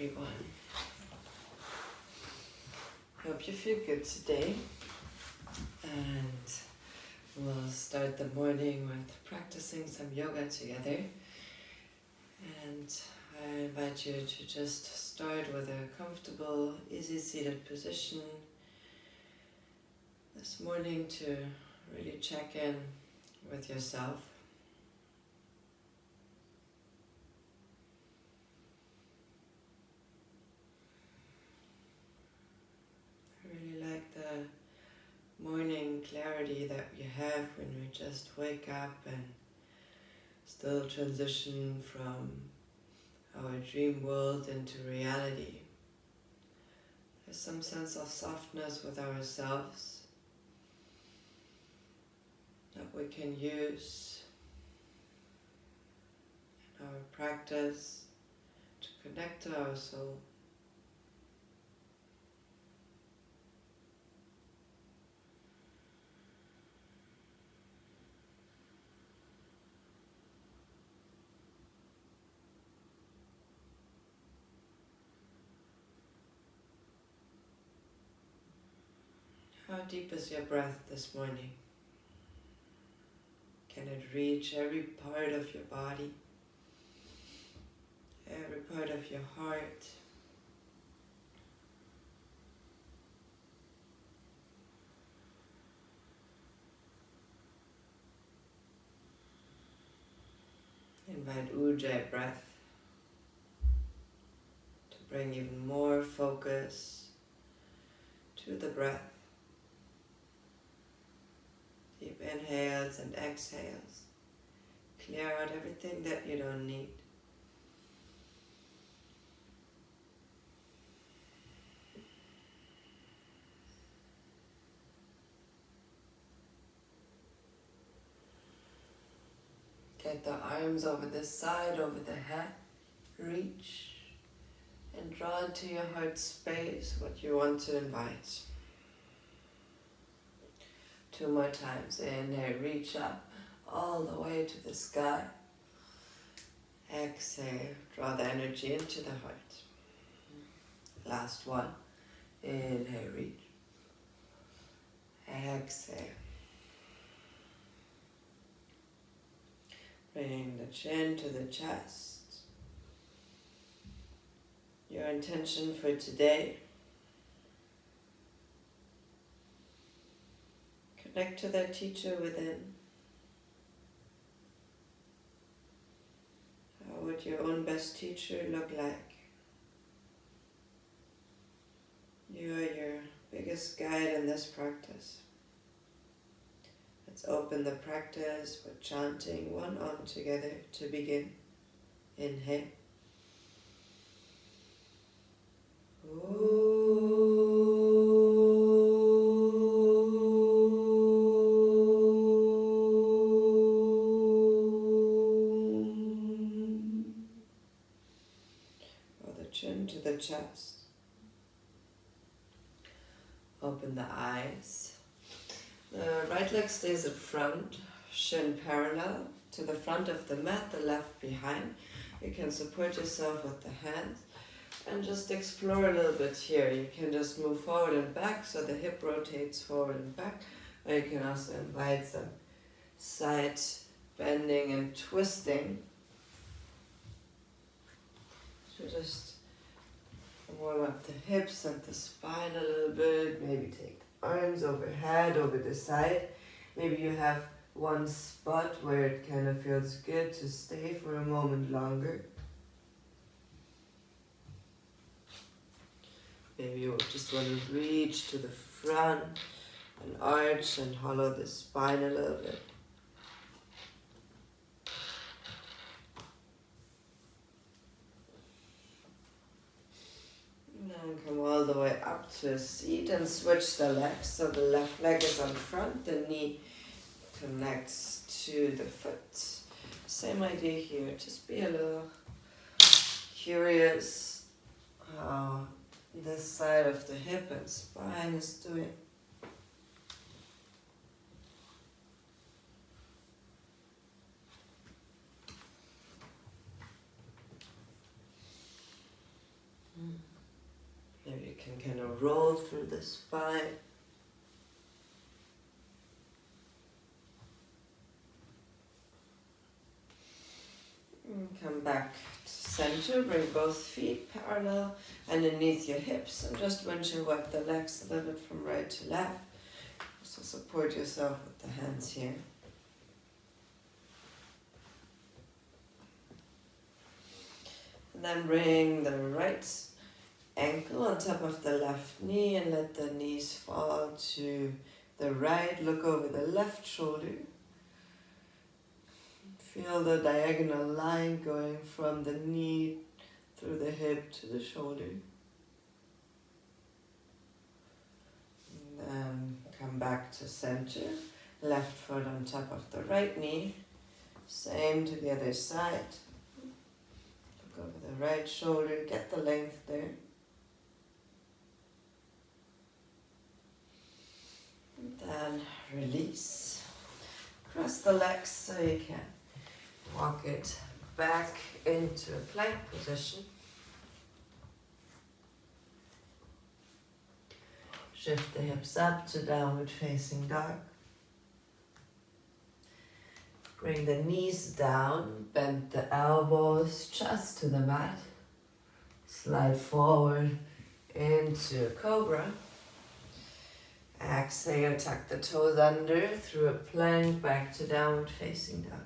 everyone. Hope you feel good today. And we'll start the morning with practicing some yoga together. And I invite you to just start with a comfortable, easy seated position this morning to really check in with yourself. Morning clarity that we have when we just wake up and still transition from our dream world into reality. There's some sense of softness with ourselves that we can use in our practice to connect to our soul. How deep is your breath this morning? Can it reach every part of your body, every part of your heart? Invite Ujjayi breath to bring even more focus to the breath. Deep inhales and exhales. Clear out everything that you don't need. Get the arms over the side, over the head. Reach and draw into your heart space what you want to invite. 2 more times. Inhale, reach up all the way to the sky. Exhale, draw the energy into the heart. Last one. Inhale, reach. Exhale. Bring the chin to the chest. Your intention for today. Connect to that teacher within. How would your own best teacher look like? You are your biggest guide in this practice. Let's open the practice with chanting one Om together to begin. Inhale. Chin to the chest. Open the eyes. The right leg stays at front, shin parallel to the front of the mat, the left behind. You can support yourself with the hands and just explore a little bit here. You can just move forward and back so the hip rotates forward and back, or you can also invite some side bending and twisting. So just warm up the hips and the spine a little bit. Maybe take the arms overhead, over the side. Maybe you have one spot where it kind of feels good to stay for a moment longer. Maybe you just want to reach to the front and arch and hollow the spine a little bit. And come all the way up to a seat and switch the legs. So the left leg is on front, the knee connects to the foot. Same idea here, just be a little curious how this side of the hip and spine is doing. can kind of roll through the spine. And come back to center, bring both feet parallel underneath your hips and just windshield wipe the legs a little bit from right to left. So support yourself with the hands here. And then bring the right ankle on top of the left knee and let the knees fall to the right. Look over the left shoulder. Feel the diagonal line going from the knee through the hip to the shoulder. And then come back to center. Left foot on top of the right knee. Same to the other side. Look over the right shoulder. Get the length there. And then release. Cross the legs so you can walk it back into a plank position. Shift the hips up to downward facing dog. Bring the knees down, bend the elbows just to the mat. Slide forward into a cobra. Exhale, tuck the toes under through a plank back to downward facing dog.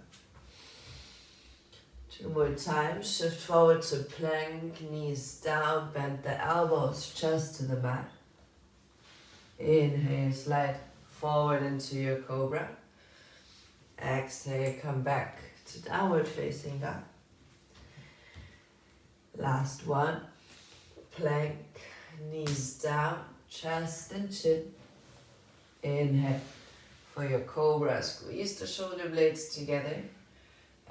2 more times. Shift forward to plank, knees down, bend the elbows just to the mat. Inhale, slide forward into your cobra. Exhale, come back to downward facing dog. Last one. Plank, knees down, chest and chin. Inhale for your cobra. Squeeze the shoulder blades together.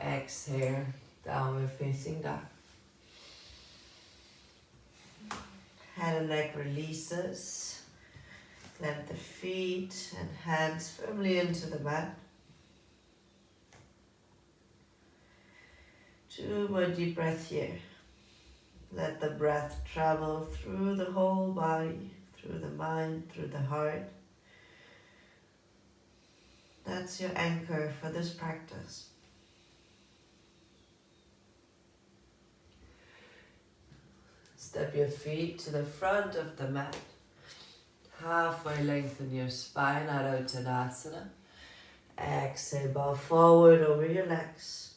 Exhale, downward facing dog. Head and neck releases. Plant the feet and hands firmly into the mat. 2 more deep breaths here. Let the breath travel through the whole body, through the mind, through the heart. That's your anchor for this practice. Step your feet to the front of the mat. Halfway lengthen your spine out of Uttanasana. Exhale, bow forward over your legs.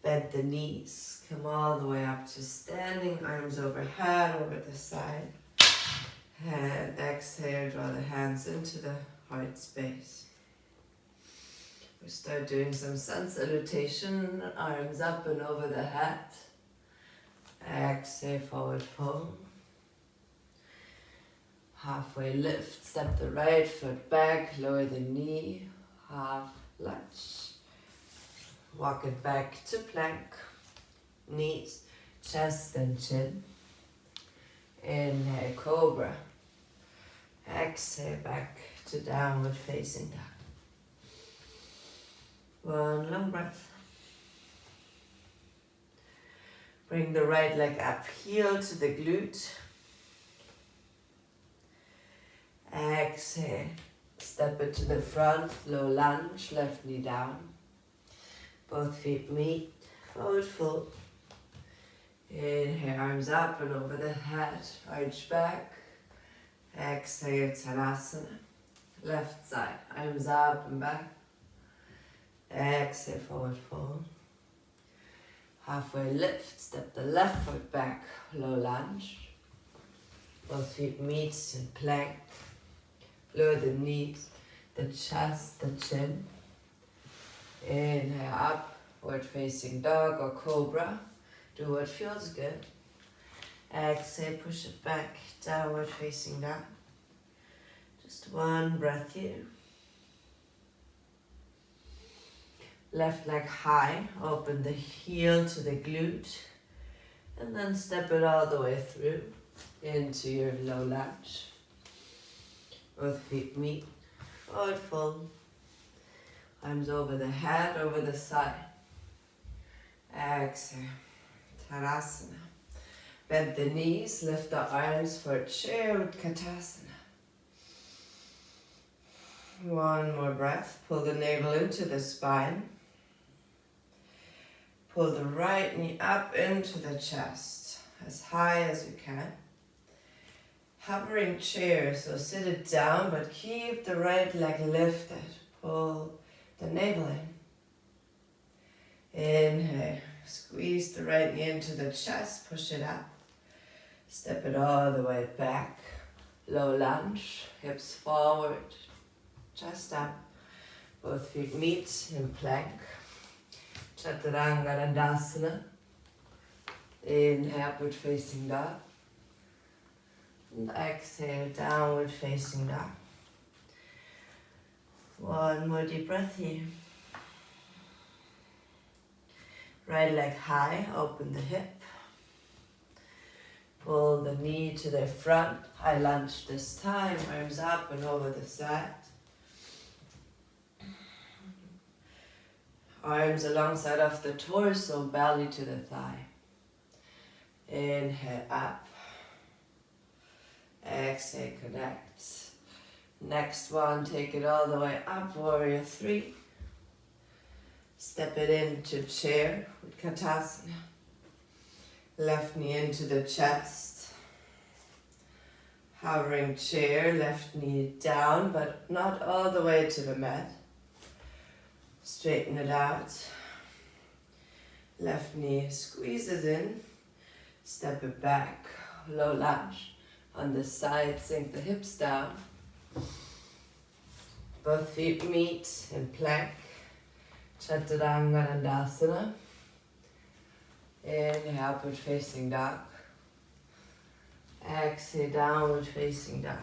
Bend the knees. Come all the way up to standing. Arms overhead, over the side. And exhale, draw the hands into the heart space. We start doing some sun salutation. Arms up and over the head. Exhale, forward fold. Halfway lift, step the right foot back, lower the knee, half lunge. Walk it back to plank, knees, chest and chin. Inhale, cobra. Exhale, back to downward facing dog. One long breath. Bring the right leg up, heel to the glute. Exhale, step it to the front, low lunge, left knee down. Both feet meet, forward fold. Inhale, arms up and over the head, arch back. Exhale, Tadasana. Left side, arms up and back. Exhale, forward fold. Halfway lift, step the left foot back, low lunge. Both feet meet in plank. Lower the knees, the chest, the chin. Inhale, upward facing dog or cobra. Do what feels good. Exhale, push it back, downward facing dog. Just one breath here. Left leg high, open the heel to the glute, and then step it all the way through into your low lunge. Both feet meet, forward fold. Arms over the head, over the side. Exhale, Tadasana. Bend the knees, lift the arms for chair Utkatasana. One more breath. Pull the navel into the spine. Pull the right knee up into the chest, as high as you can. Hovering chair, so sit it down, but keep the right leg lifted. Pull the navel in. Inhale, squeeze the right knee into the chest, push it up. Step it all the way back. Low lunge, hips forward, chest up. Both feet meet in plank. Chaturanga Dandasana. Inhale, upward facing dog. And exhale, downward facing dog. One more deep breath here. Right leg high, open the hip. Pull the knee to the front. High lunge this time, arms up and over the side. Arms alongside of the torso, belly to the thigh. Inhale up. Exhale, connect. Next one, take it all the way up, warrior 3. Step it into chair with Utkatasana. Left knee into the chest. Hovering chair, left knee down, but not all the way to the mat. Straighten it out. Left knee squeezes in. Step it back. Low lunge. On the side, sink the hips down. Both feet meet in plank. Chaturanga Dandasana. Inhale, upward facing dog. Exhale, downward facing dog.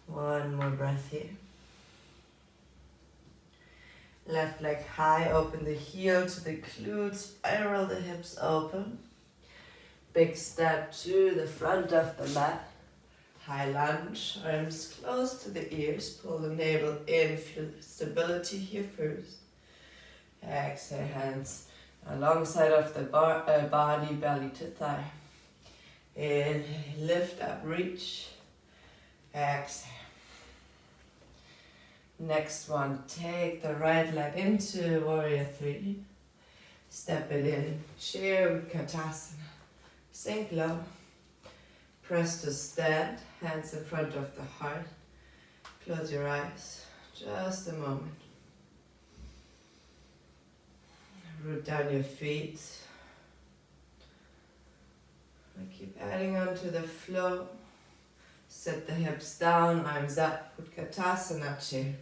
One more breath here. Left leg high, open the heel to the glutes, spiral the hips open. Big step to the front of the mat. High lunge, arms close to the ears, pull the navel in, feel stability here first. Exhale, hands alongside of the body, belly to thigh. Inhale, lift up, reach. Exhale. Next one, take the right leg into warrior 3. Step it in, chair Utkatasana. Sink low. Press to stand, hands in front of the heart. Close your eyes, just a moment. Root down your feet. And keep adding on to the flow. Set the hips down, arms up, Utkatasana chair.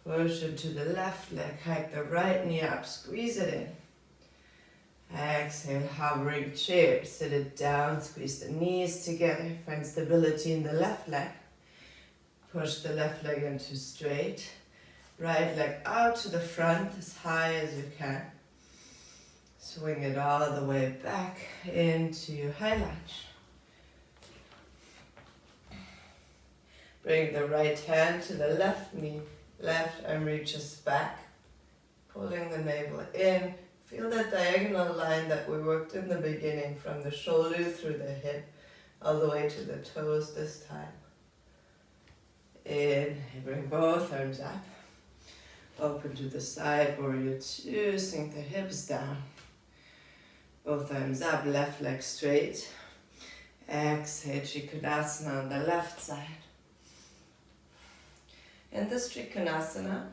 Push into the left leg, hike the right knee up, squeeze it in. Exhale, hovering chair, sit it down, squeeze the knees together, find stability in the left leg. Push the left leg into straight. Right leg out to the front as high as you can. Swing it all the way back into your high lunge. Bring the right hand to the left knee. Left arm reaches back, pulling the navel in. Feel that diagonal line that we worked in the beginning from the shoulder through the hip, all the way to the toes this time. Inhale, bring both arms up. Open to the side, warrior 2, sink the hips down. Both arms up, left leg straight. Exhale, Trikonasana on the left side. In this Trikonasana,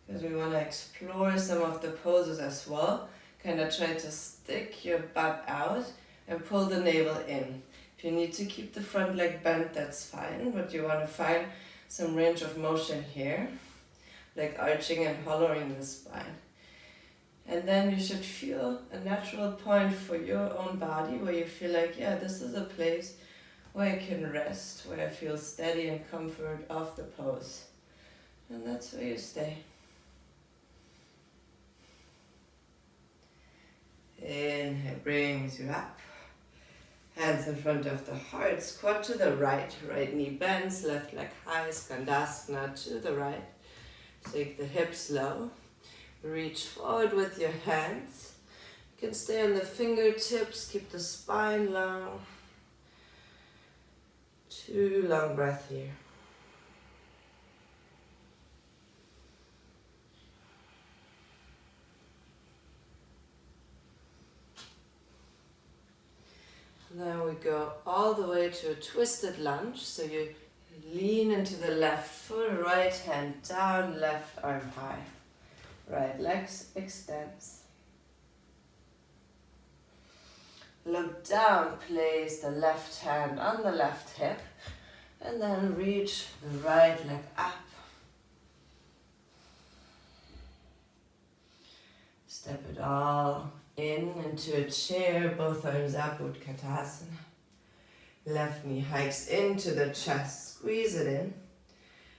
because we want to explore some of the poses as well, kind of try to stick your butt out and pull the navel in. If you need to keep the front leg bent, that's fine, but you want to find some range of motion here, like arching and hollowing the spine. And then you should feel a natural point for your own body where you feel like, yeah, this is a place where I can rest, where I feel steady and comfort of the pose. And that's where you stay. Inhale, brings you up. Hands in front of the heart, squat to the right. Right knee bends, left leg high, Skandasana to the right. Take the hips low. Reach forward with your hands. You can stay on the fingertips, keep the spine long. 2 long breaths here. Then we go all the way to a twisted lunge. So you lean into the left foot, right hand down, left arm high. Right leg extends. Look down, place the left hand on the left hip, and then reach the right leg up. Step it all into a chair, both arms up, Utkatasana. Left knee hikes into the chest, squeeze it in.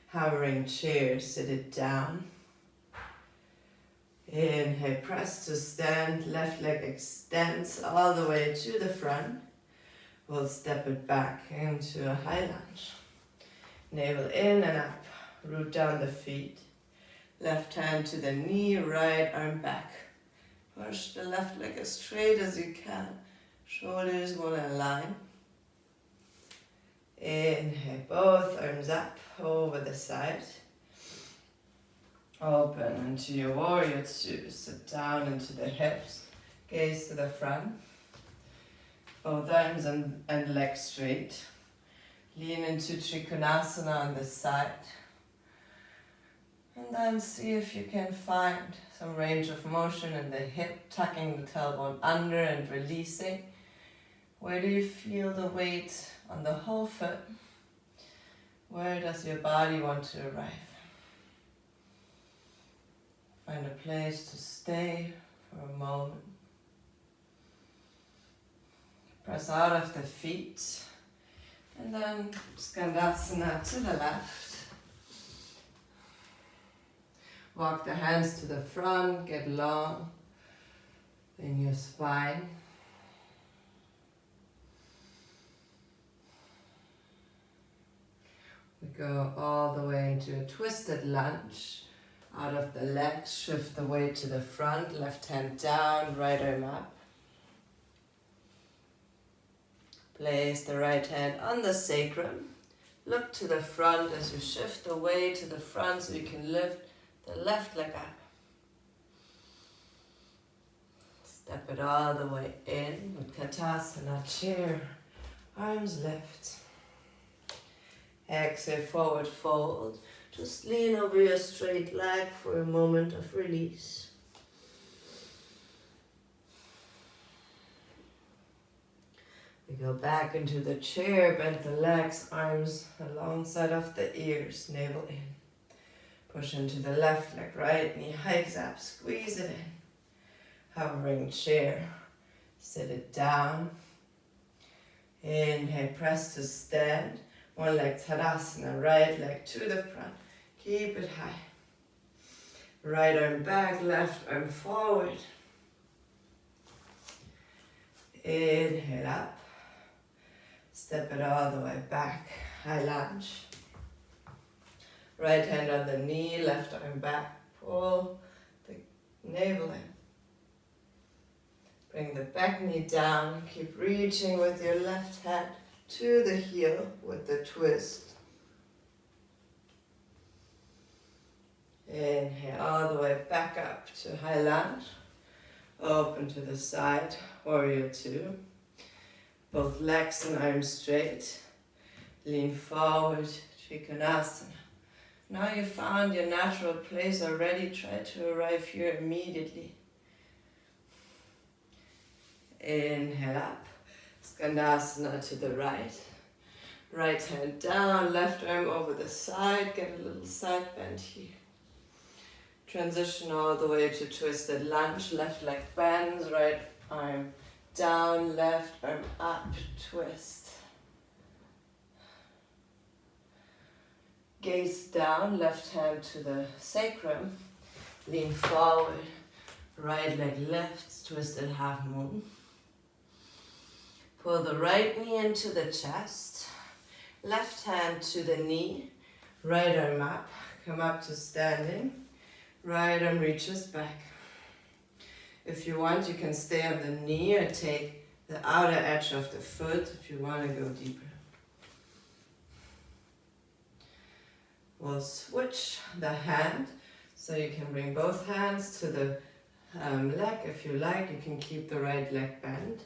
Hovering chair, sit it down. Inhale, press to stand, left leg extends all the way to the front. We'll step it back into a high lunge. Navel in and up, root down the feet. Left hand to the knee, right arm back. Push the left leg as straight as you can. Shoulders want to align. Inhale, both arms up over the side. Open into your warrior two. Sit down into the hips. Gaze to the front. Both arms and legs straight. Lean into Trikonasana on the side. And then see if you can find some range of motion in the hip, tucking the tailbone under and releasing. Where do you feel the weight on the whole foot? Where does your body want to arrive? Find a place to stay for a moment. Press out of the feet. And then Skandasana to the left. Walk the hands to the front, get long in your spine. We go all the way into a twisted lunge. Out of the legs, shift the weight to the front, left hand down, right arm up. Place the right hand on the sacrum. Look to the front as you shift the weight to the front so you can lift the left leg up. Step it all the way in with Utkatasana chair. Arms lift. Exhale, forward fold. Just lean over your straight leg for a moment of release. We go back into the chair, bend the legs, arms alongside of the ears, navel in. Push into the left leg, right knee hikes up, squeeze it in. Hovering chair, sit it down. Inhale, press to stand. One leg Tadasana, right leg to the front. Keep it high. Right arm back, left arm forward. Inhale up. Step it all the way back. High lunge. Right hand on the knee, left arm back. Pull the navel in. Bring the back knee down. Keep reaching with your left hand to the heel with the twist. Inhale all the way back up to high lunge. Open to the side, warrior two. Both legs and arms straight. Lean forward, Trikonasana. Now you found your natural place already. Try to arrive here immediately. Inhale up. Skandasana to the right. Right hand down, left arm over the side. Get a little side bend here. Transition all the way to twisted lunge. Left leg bends, right arm down, left arm up, twist. Gaze down, left hand to the sacrum. Lean forward, right leg lifts, twisted half moon. Pull the right knee into the chest. Left hand to the knee, right arm up. Come up to standing. Right arm reaches back. If you want, you can stay on the knee or take the outer edge of the foot if you want to go deeper. We'll switch the hand, so you can bring both hands to the leg if you like. You can keep the right leg bent.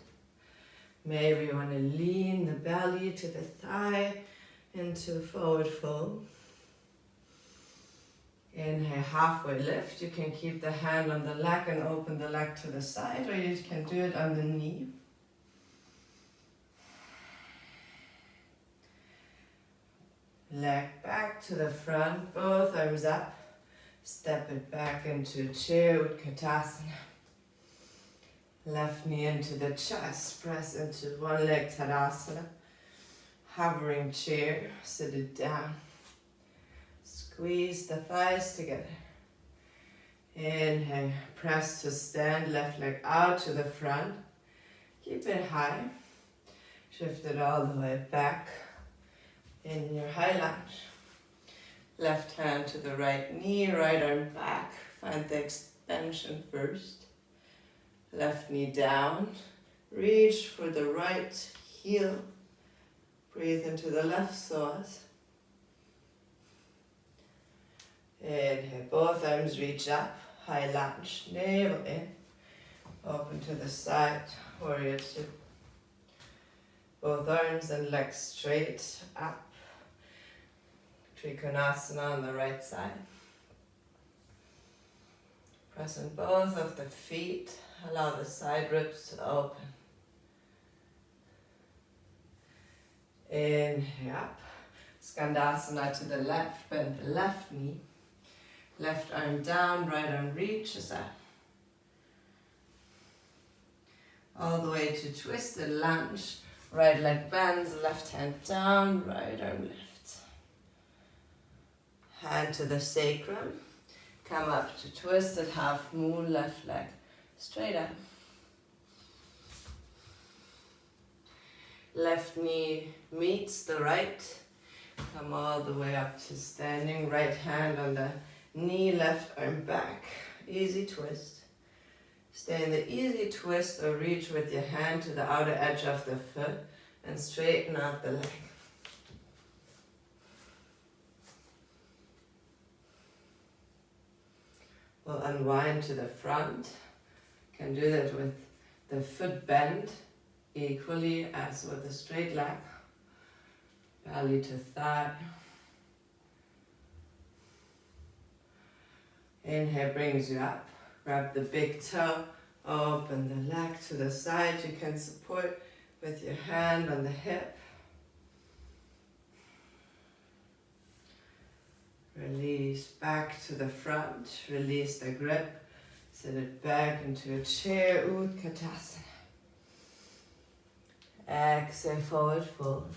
Maybe you want to lean the belly to the thigh into forward fold. Inhale, halfway lift. You can keep the hand on the leg and open the leg to the side, or you can do it on the knee. Leg back to the front, both arms up. Step it back into chair, Utkatasana. Left knee into the chest, press into one leg, Tadasana. Hovering chair, sit it down. Squeeze the thighs together. Inhale, press to stand, left leg out to the front. Keep it high. Shift it all the way back in your high lunge. Left hand to the right knee, right arm back. Find the extension first. Left knee down. Reach for the right heel. Breathe into the left psoas. Inhale, both arms reach up, high lunge, navel in, open to the side, warrior two. Both arms and legs straight up, Trikonasana on the right side. Press in both of the feet, allow the side ribs to open. Inhale up, Skandasana to the left, bend the left knee. Left arm down, right arm reaches up. All the way to twisted lunge. Right leg bends, left hand down, right arm lifts. Hand to the sacrum. Come up to twisted half moon, left leg straight up. Left knee meets the right. Come all the way up to standing. Right hand on the knee, left arm back. Easy twist. Stay in the easy twist or reach with your hand to the outer edge of the foot and straighten out the leg. We'll unwind to the front. Can do that with the foot bent equally as with a straight leg. Belly to thigh. Inhale brings you up. Grab the big toe, open the leg to the side. You can support with your hand on the hip. Release back to the front. Release the grip. Sit it back into a chair, Utkatasana. Exhale, forward fold.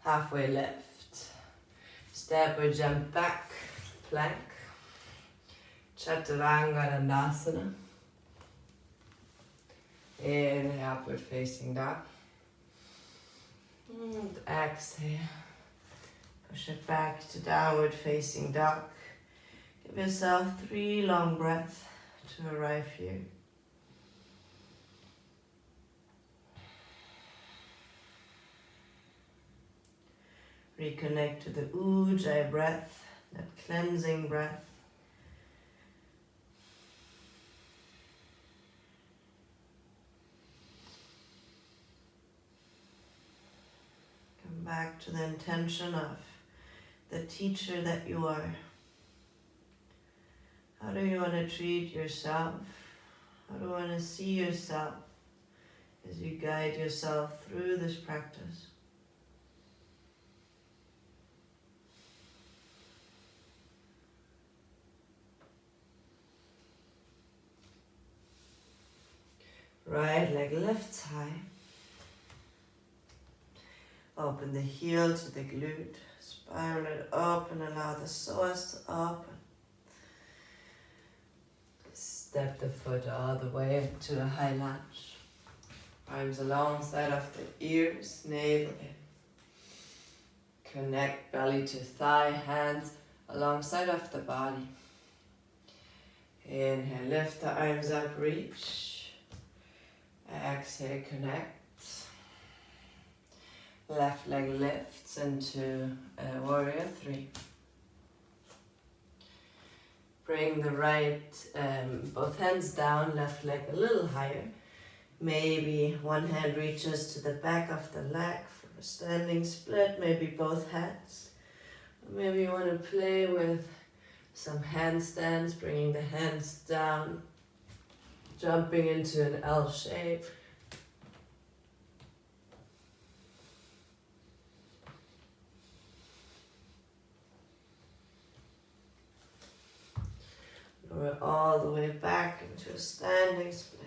Halfway lift. Step or jump back, plank. Chaturanga Dandasana. Inhale, upward facing dog. And exhale. Push it back to downward facing dog. Give yourself 3 long breaths to arrive here. Reconnect to the Ujjayi breath, that cleansing breath. Come back to the intention of the teacher that you are. How do you want to treat yourself? How do you want to see yourself as you guide yourself through this practice? Right leg lifts high. Open the heel to the glute. Spiral it open. Allow the psoas to open. Step the foot all the way to a high lunge. Arms alongside of the ears, navel in. Connect belly to thigh, hands alongside of the body. Inhale, lift the arms up, reach. Exhale, connect. Left leg lifts into warrior 3. Bring the right, both hands down, left leg a little higher. Maybe one hand reaches to the back of the leg for a standing split, maybe both hands. Maybe you want to play with some handstands, bringing the hands down, jumping into an L shape. Lower all the way back into a standing split.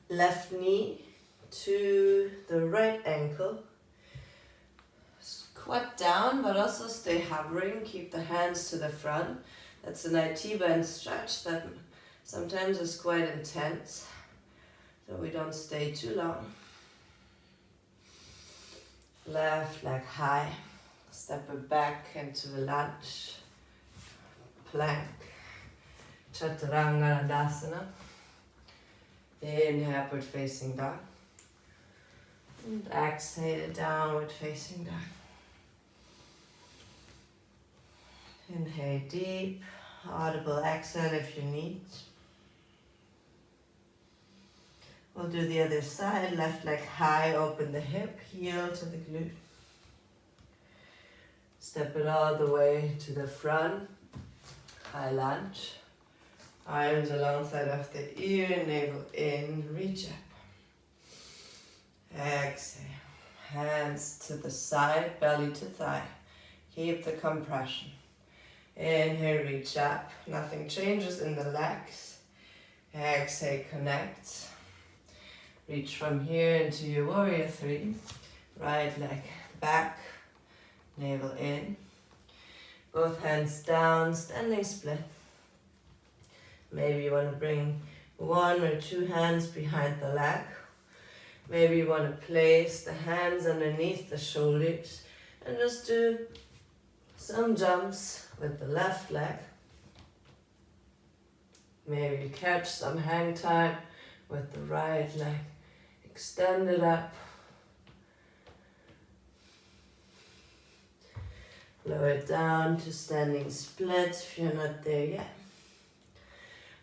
Left knee to the right ankle. Squat down, but also stay hovering. Keep the hands to the front. That's an IT band stretch that sometimes is quite intense, so we don't stay too long. Left leg high. Step it back into a lunge. Plank. Chaturanga Dandasana. Inhale, upward facing dog. And exhale, downward facing dog. Inhale deep, audible exhale if you need. We'll do the other side, left leg high, open the hip, heel to the glute. Step it all the way to the front, high lunge. Arms alongside of the ear, navel in, reach up. Exhale, hands to the side, belly to thigh. Keep the compression. Inhale, reach up. Nothing changes in the legs. Exhale, connect. Reach from here into your warrior 3. Right leg back, navel in. Both hands down, standing split. Maybe you want to bring 1 or 2 hands behind the leg. Maybe you want to place the hands underneath the shoulders and just do some jumps with the left leg. Maybe you catch some hang time with the right leg. Extend it up. Lower it down to standing split if you're not there yet.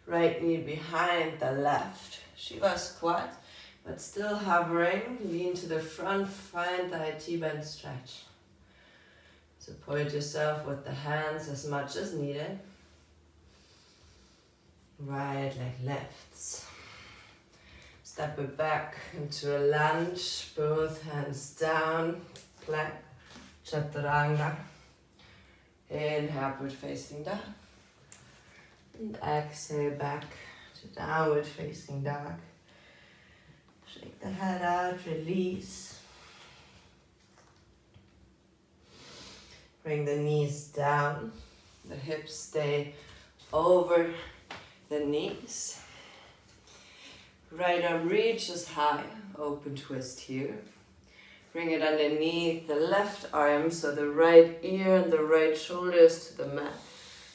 Right knee behind the left. Shiva squat, but still hovering. Lean to the front, find the IT band stretch. Support yourself with the hands as much as needed. Right leg lifts. Step it back into a lunge, both hands down, plank, chaturanga. Inhale, upward facing dog. And exhale back to downward facing dog. Shake the head out, release. Bring the knees down. The hips stay over the knees. Right arm reaches high, open twist here. Bring it underneath the left arm, so the right ear and the right shoulder is to the mat.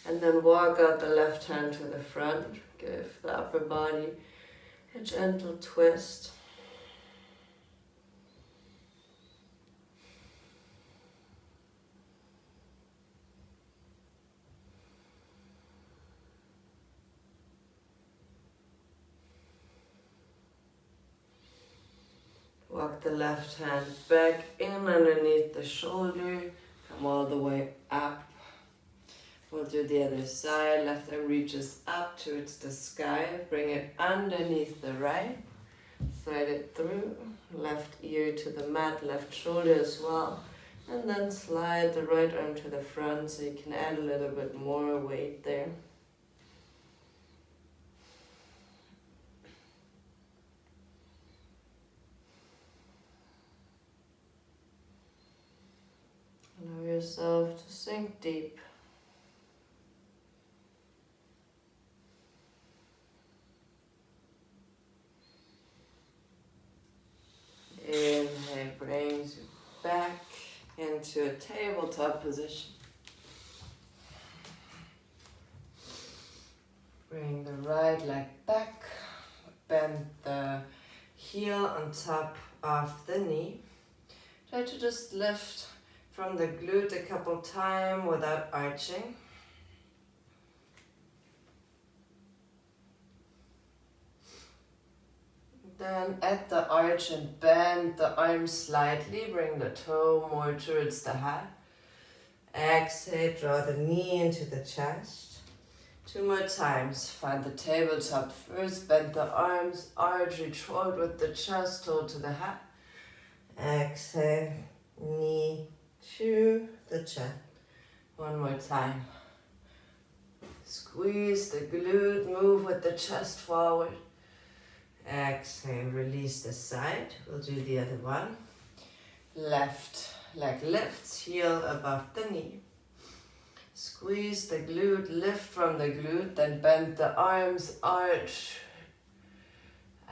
And then walk out the left hand to the front. Give the upper body a gentle twist. Walk the left hand back in underneath the shoulder. Come all the way up. We'll do the other side. Left arm reaches up towards the sky. Bring it underneath the right. Thread it through. Left ear to the mat, left shoulder as well. And then slide the right arm to the front so you can add a little bit more weight there. Allow yourself to sink deep. Inhale brings you back into a tabletop position. Bring the right leg back, bend the heel on top of the knee. Try to just lift from the glute a couple times without arching. Then at the arch and bend the arms slightly, bring the toe more towards the heart. Exhale, draw the knee into the chest. 2 more times, find the tabletop first, bend the arms, arch, reach forward with the chest, toe to the heart. Exhale, knee to the chest. 1 more time. Squeeze the glute, move with the chest forward. Exhale, release the side. We'll do the other one. Left leg lifts, heel above the knee. Squeeze the glute, lift from the glute, then bend the arms, arch.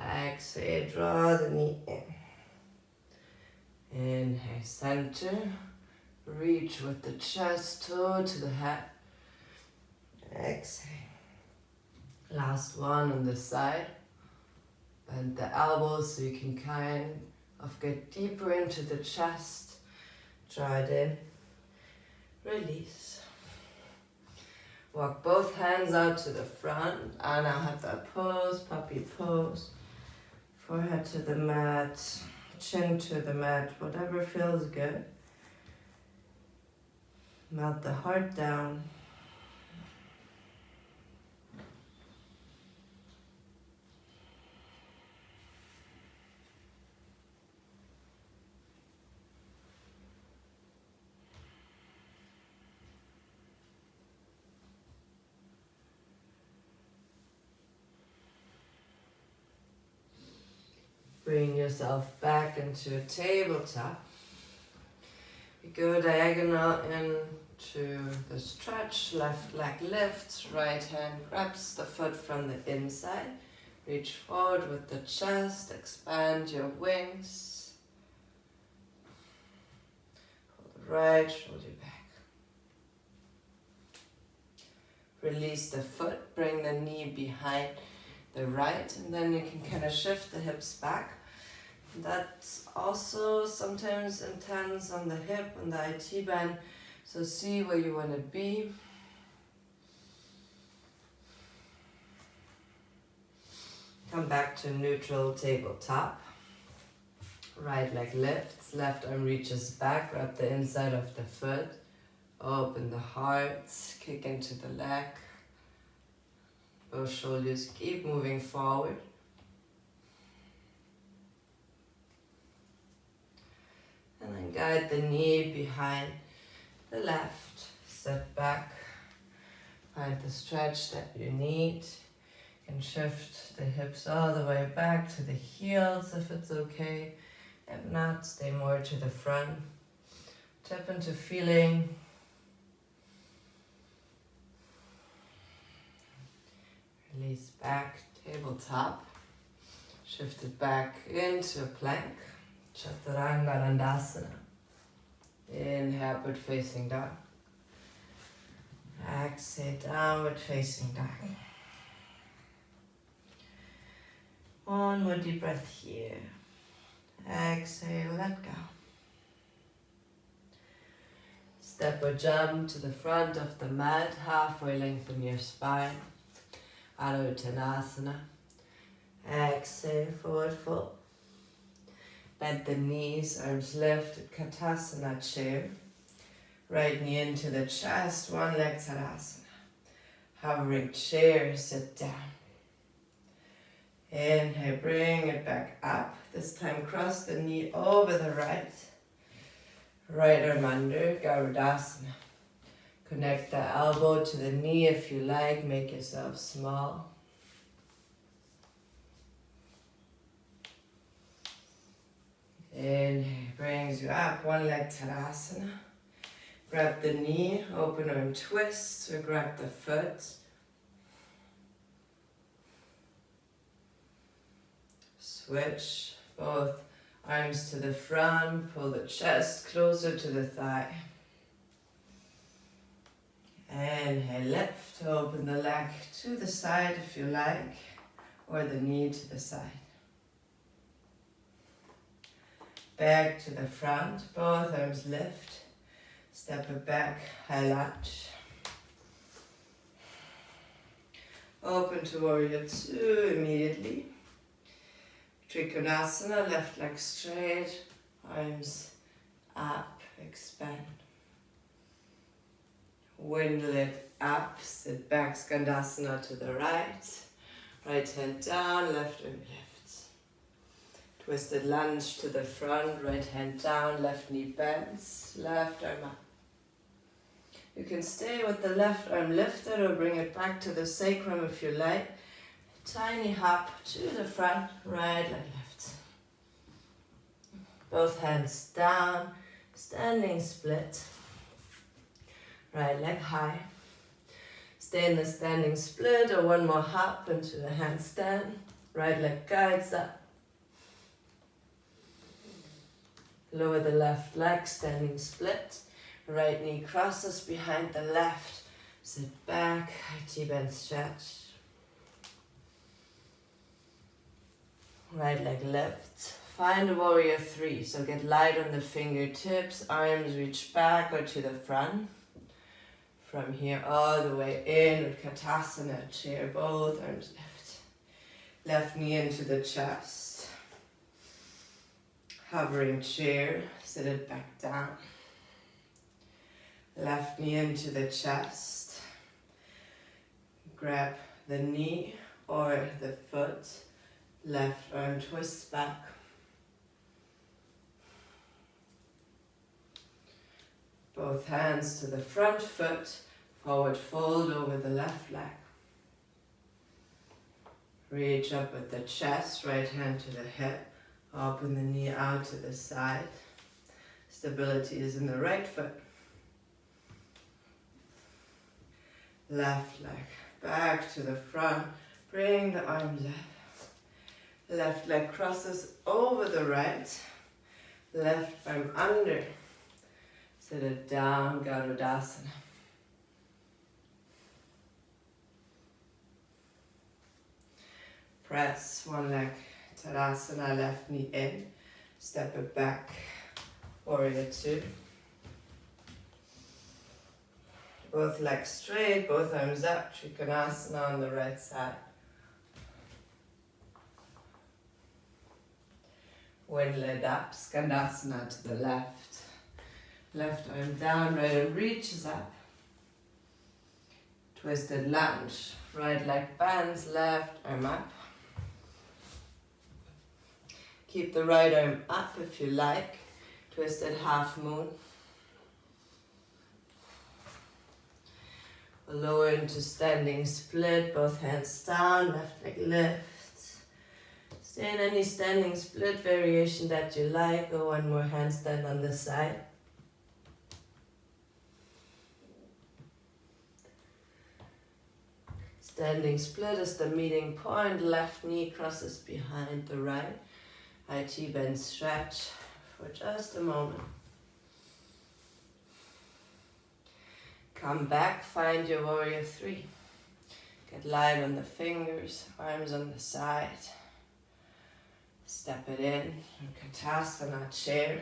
Exhale, draw the knee in. Inhale, center. Reach with the chest, toe to the head. Exhale. Last one on this side. Bend the elbows so you can kind of get deeper into the chest. Draw it in. Release. Walk both hands out to the front. Anahata pose, puppy pose. Forehead to the mat, chin to the mat, whatever feels good. Melt the heart down. Bring yourself back into a tabletop. You go diagonal into the stretch, left leg lifts, right hand grabs the foot from the inside. Reach forward with the chest, expand your wings. Hold the right shoulder back. Release the foot, bring the knee behind the right, and then you can kind of shift the hips back. That's also sometimes intense on the hip, on the IT band, so see where you want to be. Come back to neutral tabletop. Right leg lifts, left arm reaches back, grab the inside of the foot, open the heart, kick into the leg. Both shoulders keep moving forward. And then guide the knee behind the left. Step back. Find the stretch that you need. You can shift the hips all the way back to the heels if it's okay. If not, stay more to the front. Tap into feeling. Release back, tabletop. Shift it back into a plank. Chaturanga Dandasana. Inhale, upward facing dog. Exhale, downward facing dog. One more deep breath here. Exhale, let go. Step or jump to the front of the mat, halfway lengthen your spine. Adho Uttanasana. Exhale, forward fold. Bend the knees, arms lifted, Katasana chair. Right knee into the chest, one leg Tadasana. Hovering chair, sit down. Inhale, bring it back up. This time cross the knee over the right. Right arm under, Garudasana. Connect the elbow to the knee if you like, make yourself small. Inhale, brings you up, one leg Tadasana. Grab the knee, open arm twist, or grab the foot. Switch both arms to the front, pull the chest closer to the thigh. Inhale, lift, open the leg to the side if you like, or the knee to the side. Back to the front, both arms lift, step it back, high lunge. Open to warrior two immediately. Trikonasana, left leg straight, arms up, expand. Windle it up, sit back, Skandasana to the right. Right hand down, left arm lifts. Twisted lunge to the front, right hand down, left knee bends, left arm up. You can stay with the left arm lifted or bring it back to the sacrum if you like. Tiny hop to the front, right leg lifts. Both hands down, standing split. Right leg high. Stay in the standing split or one more hop into the handstand. Right leg guides up. Lower the left leg, standing split. Right knee crosses behind the left. Sit back, IT bend stretch. Right leg lifts. Find a warrior three. So get light on the fingertips. Arms reach back or to the front. From here all the way in with Katasana chair. Both arms lift. Left knee into the chest. Hovering chair. Sit it back down. Left knee into the chest. Grab the knee or the foot. Left arm twists back. Both hands to the front foot. Forward fold over the left leg. Reach up with the chest. Right hand to the hip. Open the knee out to the side. Stability is in the right foot. Left leg back to the front. Bring the arms up. Left leg crosses over the right. Left arm under. Sit it down, Garudasana. Press one leg, Tadasana, left knee in. Step it back, warrior two. Both legs straight, both arms up, Trikonasana on the right side. Windle it up, Skandasana to the left. Left arm down, right arm reaches up. Twisted lunge, right leg bends, left arm up. Keep the right arm up if you like. Twisted half moon. Lower into standing split, both hands down, left leg lifts. Stay in any standing split variation that you like, or one more handstand on the side. Standing split is the meeting point, left knee crosses behind the right. IT bend stretch for just a moment. Come back, find your warrior three. Get light on the fingers, arms on the side. Step it in, Katasana chair.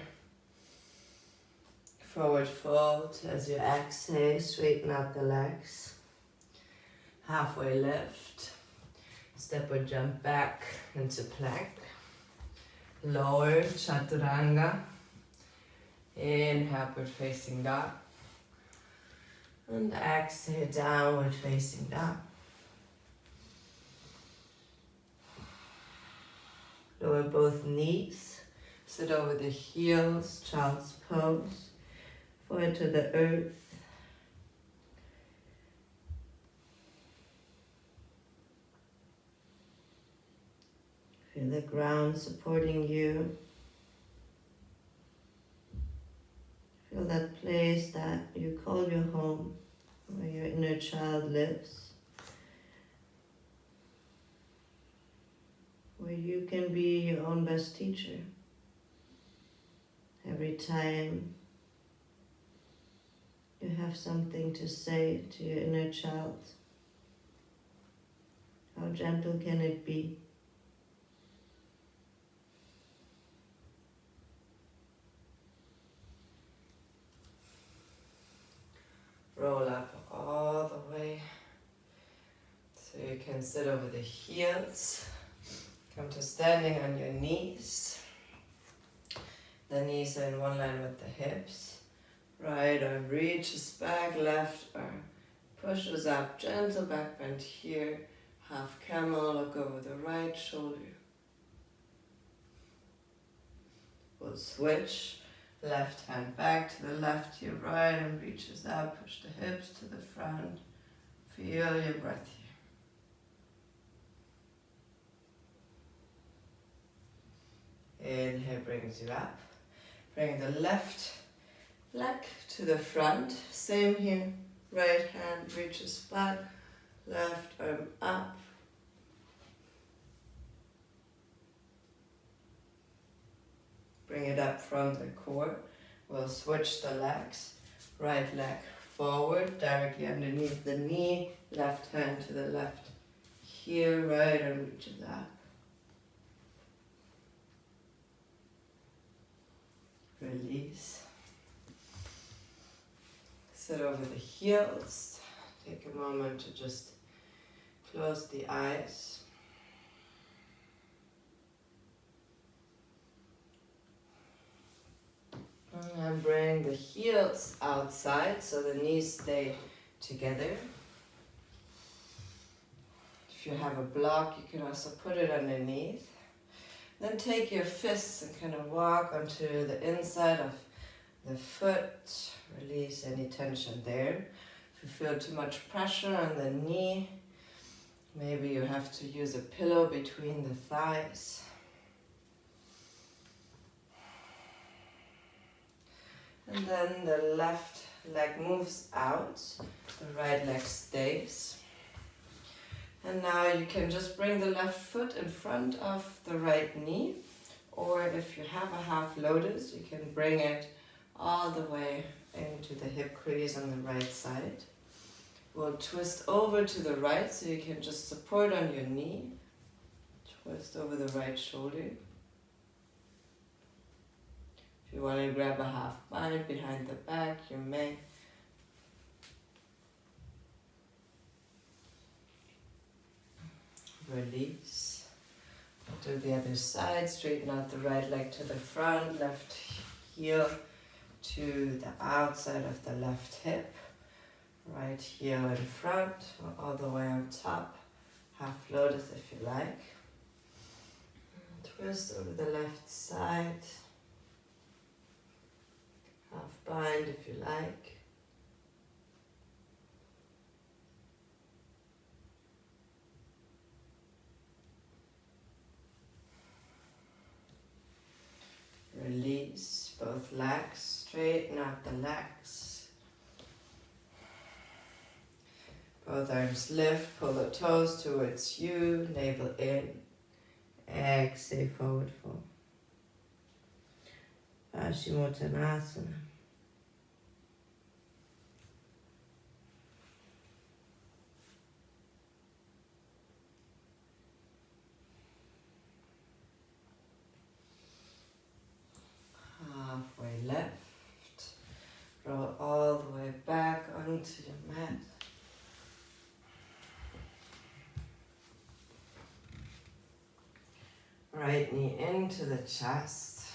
Forward fold as you exhale, straighten out the legs. Halfway lift. Step or jump back into plank. Lower Chaturanga. Inhale, upward facing dog. And exhale, downward facing dog. Lower both knees. Sit over the heels, child's pose. Forward to the earth. Feel the ground supporting you. Feel that place that you call your home, where your inner child lives. Where you can be your own best teacher. Every time you have something to say to your inner child. How gentle can it be? Roll up all the way so you can sit over the heels. Come to standing on your knees. The knees are in one line with the hips. Right arm reaches back, left arm pushes up, gentle back bend here. Half camel, look over the right shoulder. We'll switch. Left hand back to the left, your right arm reaches up, push the hips to the front. Feel your breath here. Inhale brings you up. Bring the left leg to the front. Same here. Right hand reaches back, left arm up. Bring it up from the core. We'll switch the legs. Right leg forward, directly underneath the knee. Left hand to the left. Here, right arm reaches up. Release. Sit over the heels. Take a moment to just close the eyes. And bring the heels outside so the knees stay together. If you have a block, you can also put it underneath. Then take your fists and kind of walk onto the inside of the foot. Release any tension there. If you feel too much pressure on the knee, maybe you have to use a pillow between the thighs. And then the left leg moves out, the right leg stays. And now you can just bring the left foot in front of the right knee, or if you have a half lotus, you can bring it all the way into the hip crease on the right side. We'll twist over to the right so you can just support on your knee. Twist over the right shoulder. If you want to grab a half bind behind the back, you may. Release. Do the other side. Straighten out the right leg to the front, left heel to the outside of the left hip. Right heel in front, all the way on top. Half lotus if you like. Twist over the left side. Half bind if you like. Release both legs, straighten out the legs. Both arms lift, pull the toes towards you, navel in. Exhale, forward fold. Paschimottanasana. Halfway left. Roll all the way back onto your mat. Right knee into the chest.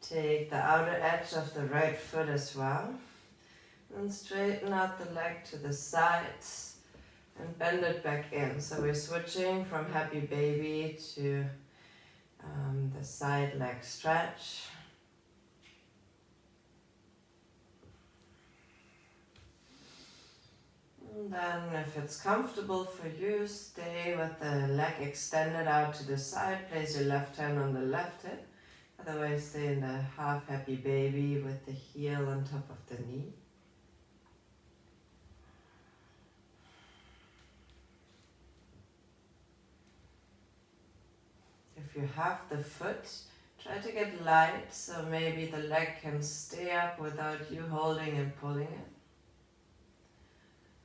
Take the outer edge of the right foot as well. And straighten out the leg to the sides. And bend it back in. So we're switching from happy baby to the side leg stretch. And then if it's comfortable for you, stay with the leg extended out to the side. Place your left hand on the left hip. Otherwise stay in the half happy baby with the heel on top of the knee. If you have the foot, Try to get light, so maybe the leg can stay up without you holding and pulling it.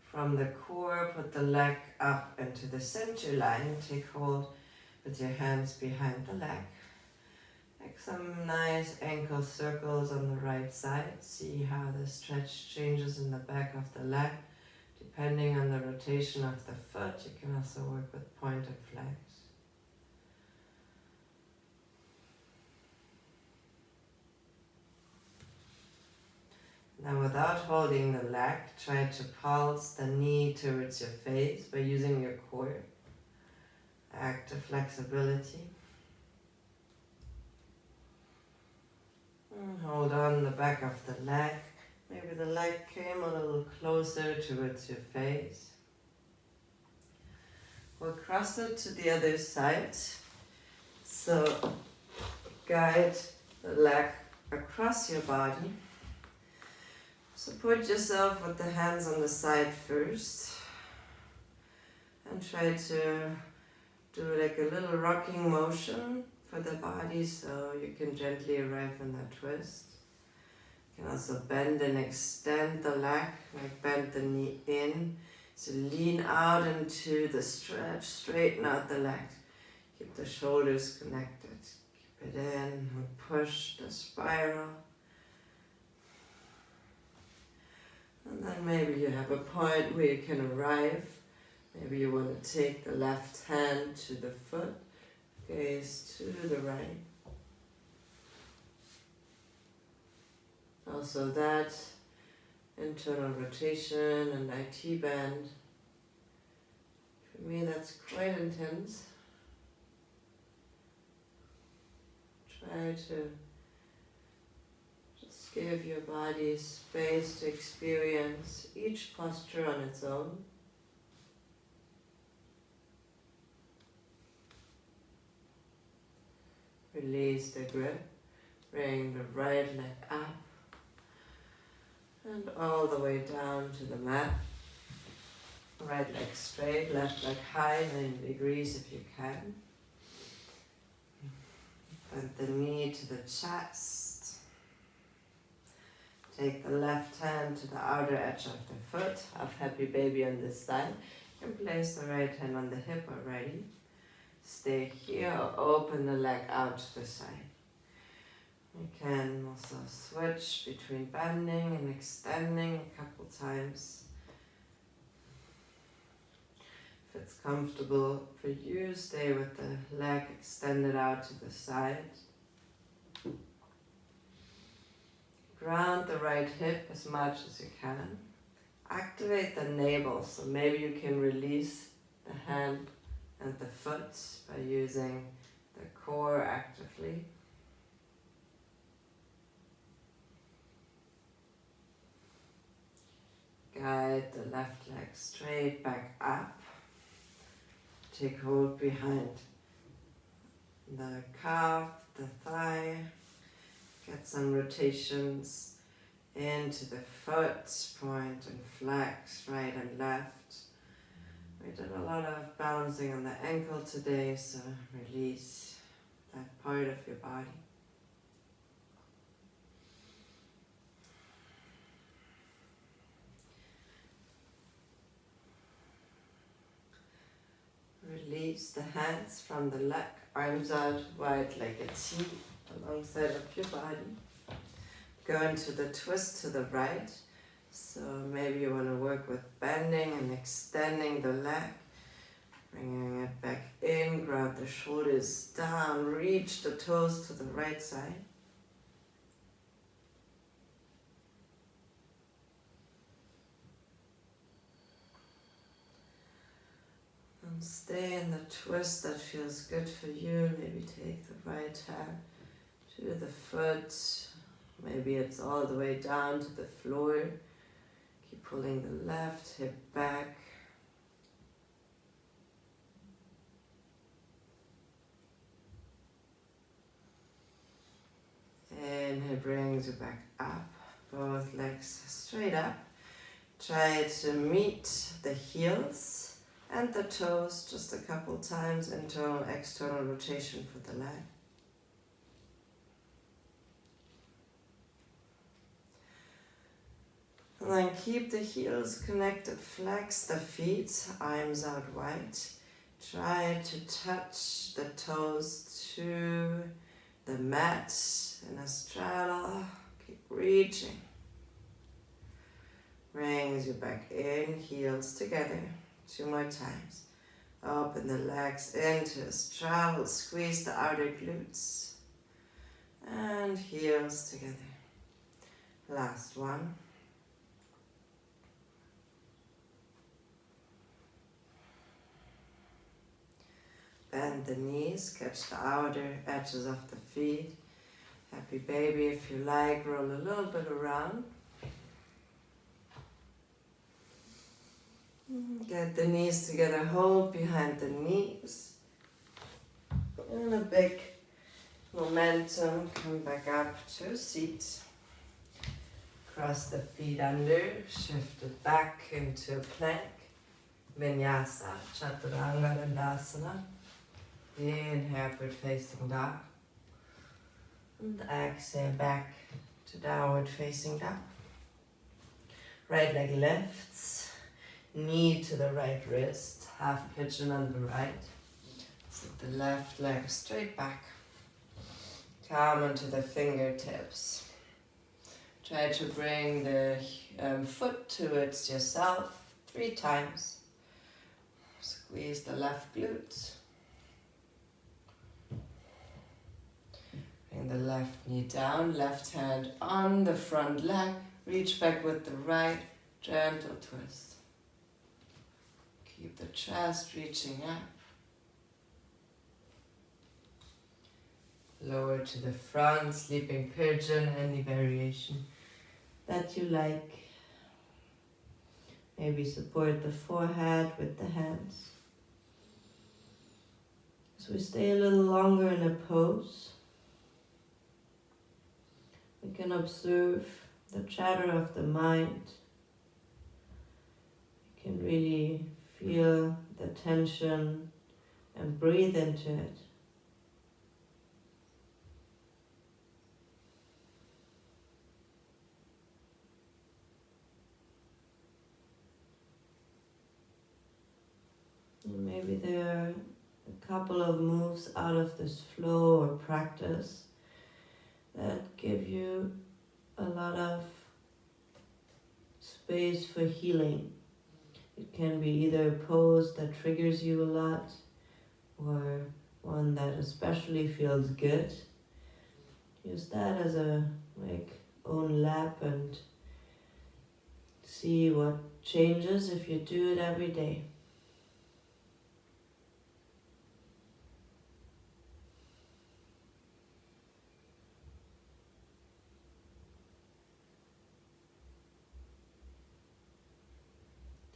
From the core, put the leg up into the center line. Take hold with your hands behind the leg. Make some nice ankle circles on the right side. See how the stretch changes in the back of the leg. Depending on the rotation of the foot, you can also work with pointed flags. Now, without holding the leg, try to pulse the knee towards your face by using your core. Active flexibility. And hold on the back of the leg. Maybe the leg came a little closer towards your face. We'll cross it to the other side. So guide the leg across your body. Support yourself with the hands on the side first. And try to do like a little rocking motion for the body so you can gently arrive in that twist. You can also bend and extend the leg, like bend the knee in. So lean out into the stretch, straighten out the leg. Keep the shoulders connected. Keep it in and push the spiral. And then maybe you have a point where you can arrive. Maybe you want to take the left hand to the foot, gaze to the right. Also that internal rotation and IT band. For me that's quite intense. Try to just give your body space to experience each posture on its own. Release the grip, bring the right leg up and all the way down to the mat. Right leg straight, left leg high, 90 degrees if you can. Bend the knee to the chest. Take the left hand to the outer edge of the foot. Have happy baby on this side. And place the right hand on the hip already. Stay here or open the leg out to the side. You can also switch between bending and extending a couple times. If it's comfortable for you, stay with the leg extended out to the side. Ground the right hip as much as you can. Activate the navel, so maybe you can release the hand and the foot by using the core actively. Guide the left leg straight back up. Take hold behind the calf, the thigh. Get some rotations into the foot, point and flex, right and left. We did a lot of balancing on the ankle today, so release that part of your body. Release the hands from the leg, arms out wide like a T alongside of your body. Go into the twist to the right. So maybe you want to work with bending and extending the leg. Bringing it back in, grab the shoulders down, reach the toes to the right side. And stay in the twist that feels good for you. Maybe take the right hand to the foot. Maybe it's all the way down to the floor. Keep pulling the left hip back. Inhale brings you back up. Both legs straight up. Try to meet the heels and the toes just a couple times. Internal, external rotation for the leg. And then keep the heels connected, flex the feet, arms out wide. Try to touch the toes to the mat in a straddle. Keep reaching. Brings you back in, heels together. 2 more times. Open the legs into a straddle, squeeze the outer glutes. And heels together. Last one. Bend the knees, catch the outer edges of the feet. Happy baby if you like, roll a little bit around. Get the knees together, hold behind the knees. And a big momentum, come back up to a seat. Cross the feet under, shift it back into a plank. Vinyasa, Chaturanga Dandasana. Inhale, upward facing dog. And exhale back to downward facing dog. Right leg lifts, knee to the right wrist, half pigeon on the right. Sit the left leg straight back. Come onto the fingertips. Try to bring the foot towards yourself 3 times. Squeeze the left glutes. Bring the left knee down, left hand on the front leg. Reach back with the right, gentle twist. Keep the chest reaching up. Lower to the front, sleeping pigeon, any variation that you like. Maybe support the forehead with the hands. As we stay a little longer in a pose, we can observe the chatter of the mind. You can really feel the tension and breathe into it. Maybe there are a couple of moves out of this flow or practice that give you a lot of space for healing. It can be either a pose that triggers you a lot or one that especially feels good. Use that as a own lap and see what changes if you do it every day.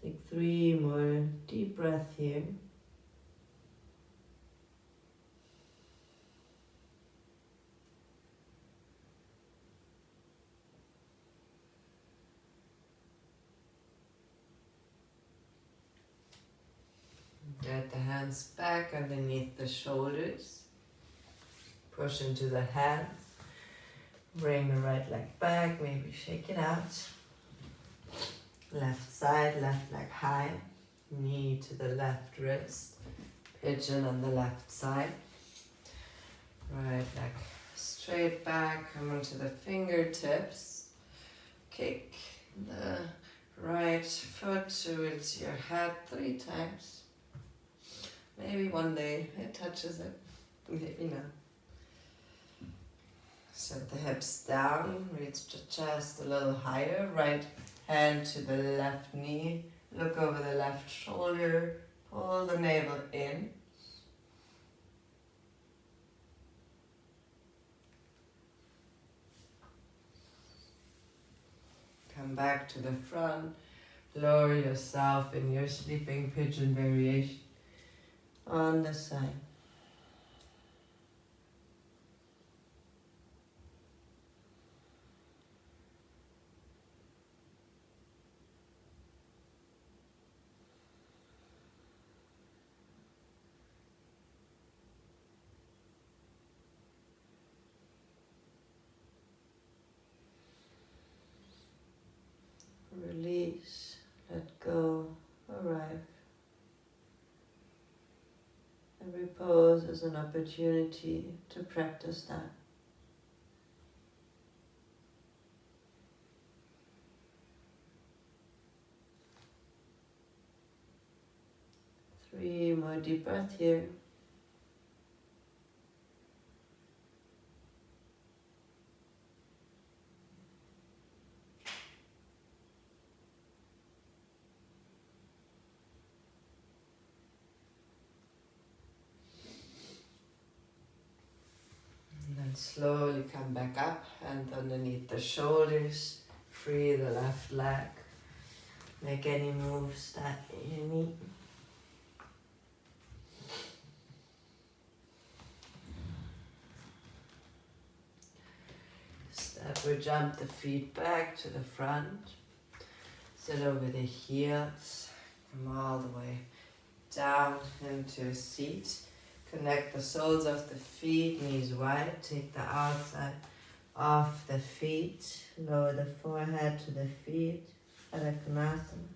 Take 3 more deep breaths here. Get the hands back underneath the shoulders. Push into the hands. Bring the right leg back, maybe shake it out. Left side, left leg high. Knee to the left wrist. Pigeon on the left side. Right leg straight back, come onto the fingertips. Kick the right foot towards your head 3 times. Maybe one day it touches it, maybe not. Set the hips down, reach the chest a little higher. Right hand to the left knee. Look over the left shoulder. Pull the navel in. Come back to the front. Lower yourself in your sleeping pigeon variation on the side. pose as an opportunity to practice that. Three more deep breaths here. And then slowly come back up, and underneath the shoulders, free the left leg. Make any moves that you need. Step or jump the feet back to the front. Sit over the heels. Come all the way down into a seat. Connect the soles of the feet, knees wide. Take the outside off the feet. Lower the forehead to the feet. Adho Konasana.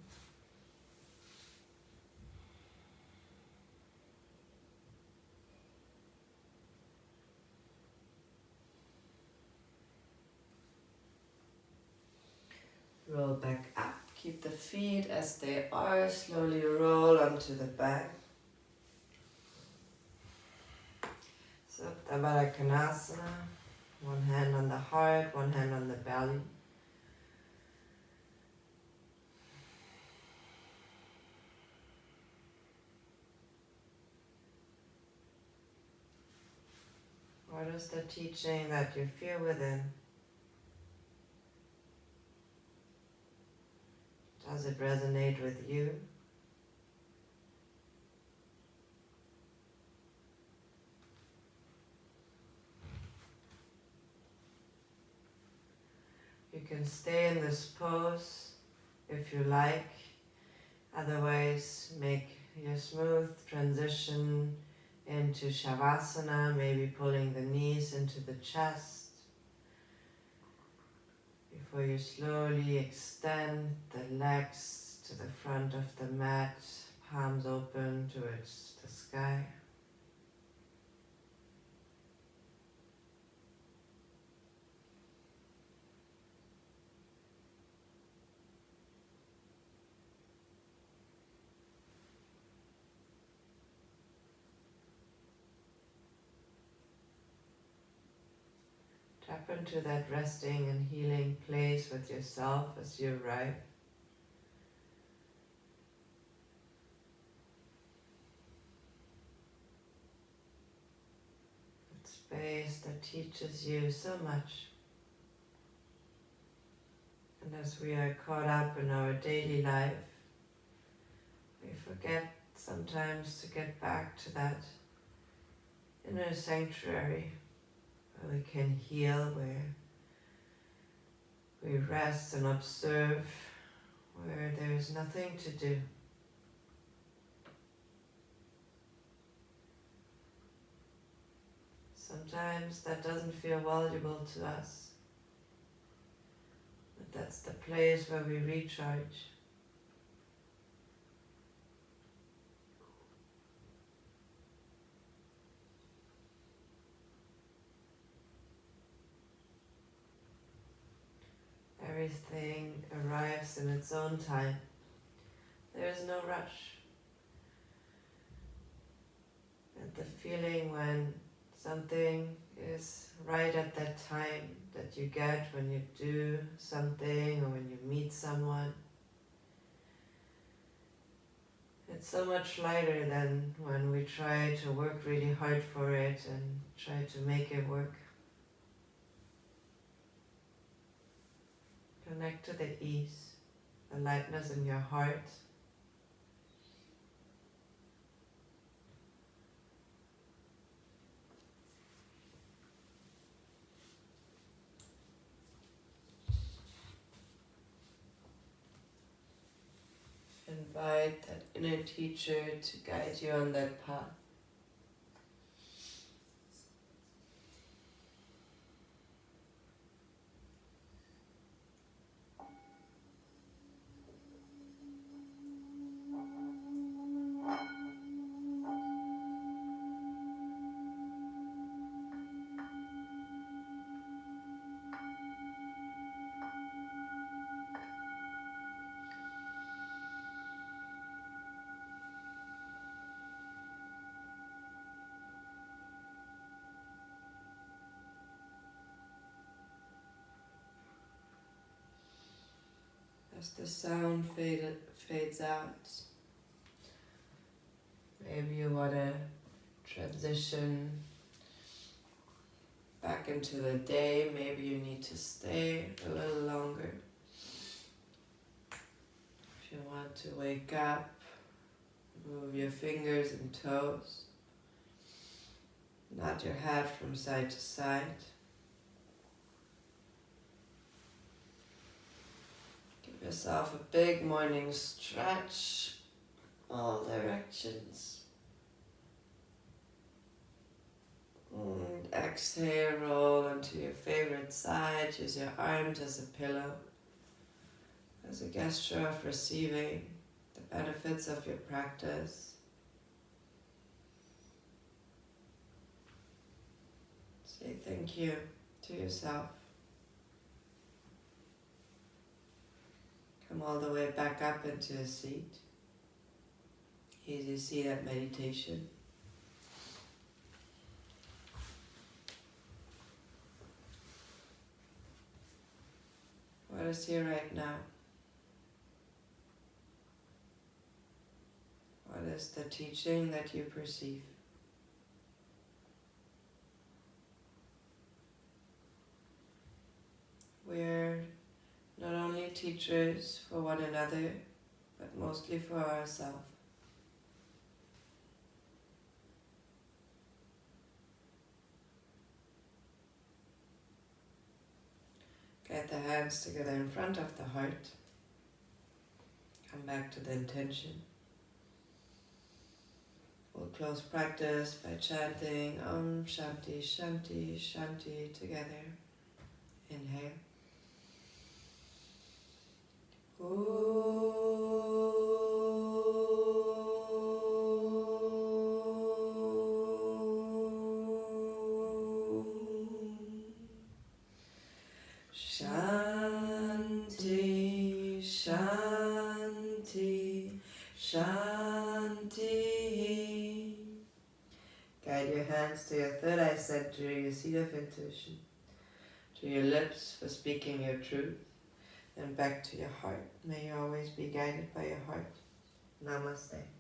Roll back up. Keep the feet as they are. Slowly roll onto the back. Supta Baddha Konasana. One hand on the heart, one hand on the belly. What is the teaching that you feel within? Does it resonate with you? You can stay in this pose if you like. Otherwise, make your smooth transition into Shavasana, maybe pulling the knees into the chest before you slowly extend the legs to the front of the mat, palms open towards the sky. Tap into that resting and healing place with yourself as you arrive. That space that teaches you so much. And as we are caught up in our daily life, we forget sometimes to get back to that inner sanctuary where we can heal, where we rest and observe, where there is nothing to do. Sometimes that doesn't feel valuable to us, but that's the place where we recharge. Everything arrives in its own time. There is no rush. And the feeling when something is right at that time that you get when you do something or when you meet someone, it's so much lighter than when we try to work really hard for it and try to make it work. Connect to the ease, the lightness in your heart. Invite that inner teacher to guide you on that path. as the sound fades out. Maybe you want to transition back into the day. Maybe you need to stay a little longer. If you want to wake up, move your fingers and toes. Nod your head from side to side. Give yourself a big morning stretch, all directions. And exhale, roll onto your favorite side. Use your arms as a pillow, as a gesture of receiving the benefits of your practice. Say thank you to yourself. Come all the way back up into a seat. Easy seated meditation. What is here right now? What is the teaching that you perceive? We're not only teachers for one another, but mostly for ourselves. Get the hands together in front of the heart. Come back to the intention. We'll close practice by chanting Om Shanti Shanti Shanti together. Inhale. Shanti, Shanti, Shanti. Guide your hands to your third eye center, your seat of intuition, to your lips for speaking your truth, and back to your heart. May you always be guided by your heart. Namaste.